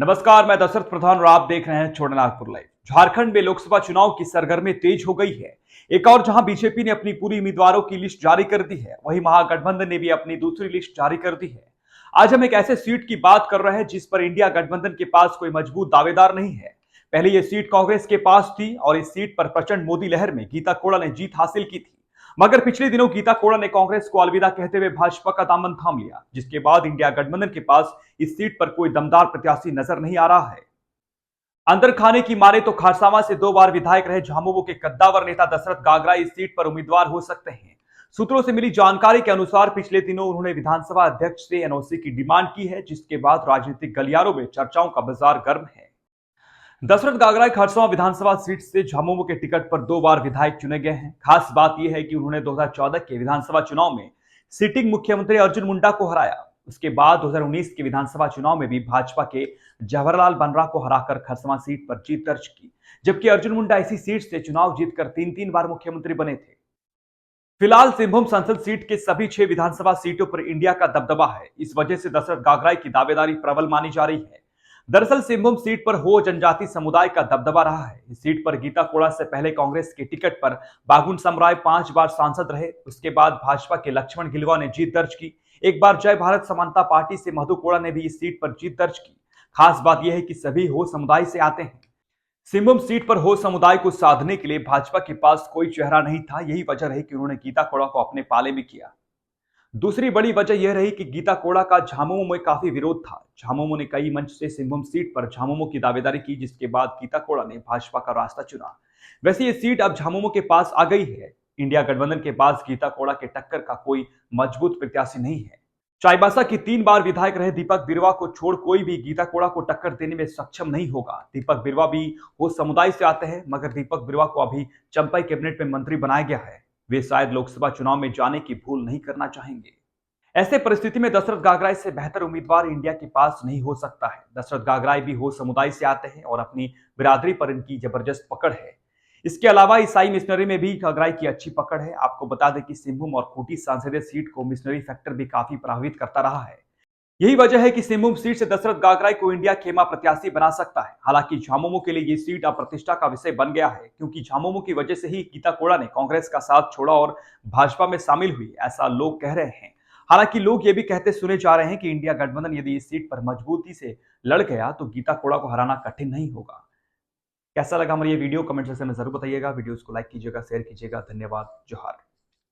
नमस्कार, मैं दशरथ प्रधान और आप देख रहे हैं छोटा नागपुर लाइव। झारखंड में लोकसभा चुनाव की सरगर्मी तेज हो गई है। एक और जहां बीजेपी ने अपनी पूरी उम्मीदवारों की लिस्ट जारी कर दी है, वहीं महागठबंधन ने भी अपनी दूसरी लिस्ट जारी कर दी है। आज हम एक ऐसे सीट की बात कर रहे हैं जिस पर इंडिया गठबंधन के पास कोई मजबूत दावेदार नहीं है। पहले यह सीट कांग्रेस के पास थी और इस सीट पर प्रचंड मोदी लहर में गीता कोड़ा ने जीत हासिल की थी। मगर पिछले दिनों गीता कोड़ा ने कांग्रेस को अलविदा कहते हुए भाजपा का दामन थाम लिया, जिसके बाद इंडिया गठबंधन के पास इस सीट पर कोई दमदार प्रत्याशी नजर नहीं आ रहा है। अंदर खाने की मारे तो खारसावा से 2 बार विधायक रहे झामुमो के कद्दावर नेता दशरथ गागरा इस सीट पर उम्मीदवार हो सकते हैं। सूत्रों से मिली जानकारी के अनुसार पिछले दिनों उन्होंने विधानसभा अध्यक्ष से एनओसी की डिमांड की है, जिसके बाद राजनीतिक गलियारों में चर्चाओं का बाजार गर्म है। दशरथ गागरा खरसावां विधानसभा सीट से झामुमो के टिकट पर 2 बार विधायक चुने गए हैं। खास बात यह है कि उन्होंने 2014 के विधानसभा चुनाव में सिटिंग मुख्यमंत्री अर्जुन मुंडा को हराया। उसके बाद 2019 के विधानसभा चुनाव में भी भाजपा के जवाहरलाल बनरा को हराकर खरसावां सीट पर जीत दर्ज की, जबकि अर्जुन मुंडा इसी सीट से चुनाव जीतकर 3 बार मुख्यमंत्री बने थे। फिलहाल सिंहभूम संसद सीट के सभी 6 विधानसभा सीटों पर इंडिया का दबदबा है। इस वजह से दशरथ गागरा की दावेदारी प्रबल मानी जा रही है। दरअसल सिंहभूम सीट पर हो जनजाति समुदाय का दबदबा रहा है। इस सीट पर गीता कोड़ा से पहले कांग्रेस के टिकट पर बागुन समराय 5 बार सांसद रहे। उसके बाद भाजपा के लक्ष्मण गिलवा ने जीत दर्ज की। एक बार जय भारत समानता पार्टी से मधु कोड़ा ने भी इस सीट पर जीत दर्ज की। खास बात यह है कि सभी हो समुदाय से आते हैं। सिंहभूम सीट पर हो समुदाय को साधने के लिए भाजपा के पास कोई चेहरा नहीं था। यही वजह रही कि उन्होंने गीता कोड़ा को अपने पाले में किया। दूसरी बड़ी वजह यह रही कि गीता कोड़ा का झामुमो में काफी विरोध था। झामुमो ने कई मंच से सिंहभूम सीट पर झामुमो की दावेदारी की, जिसके बाद गीता कोड़ा ने भाजपा का रास्ता चुना। वैसे ये सीट अब झामुमो के पास आ गई है। इंडिया गठबंधन के पास गीता कोड़ा के टक्कर का कोई मजबूत प्रत्याशी नहीं है। चाईबासा की 3 बार विधायक रहे दीपक बिरुवा को छोड़ कोई भी गीता कोड़ा को टक्कर देने में सक्षम नहीं होगा। दीपक बिरुवा भी वो समुदाय से आते हैं, मगर दीपक बिरुवा को अभी चंपाई कैबिनेट में मंत्री बनाया गया है। वे शायद लोकसभा चुनाव में जाने की भूल नहीं करना चाहेंगे। ऐसे परिस्थिति में दशरथ गागराई से बेहतर उम्मीदवार इंडिया के पास नहीं हो सकता है। दशरथ गागराई भी हो समुदाय से आते हैं और अपनी बिरादरी पर इनकी जबरदस्त पकड़ है। इसके अलावा ईसाई मिशनरी में भी गागराई की अच्छी पकड़ है। आपको बता दें कि सिंहभूम और खूंटी संसदीय सीट को मिशनरी फैक्टर भी काफी प्रभावित करता रहा है। यही वजह है कि सिंहभूम सीट से दशरथ गागराई को इंडिया खेमा प्रत्याशी बना सकता है। हालांकि झामुमो के लिए ये सीट अब प्रतिष्ठा का विषय बन गया है, क्योंकि झामुमो की वजह से ही गीता कोड़ा ने कांग्रेस का साथ छोड़ा और भाजपा में शामिल हुई, ऐसा लोग कह रहे हैं। हालांकि लोग ये भी कहते सुने जा रहे हैं कि इंडिया गठबंधन यदि इस सीट पर मजबूती से लड़ गया तो गीता कोड़ा को हराना कठिन नहीं होगा। कैसा लगा हमारी ये वीडियो, कमेंट सेक्शन में जरूर बताइएगा। वीडियोस को लाइक कीजिएगा, शेयर कीजिएगा। धन्यवाद। जोहार।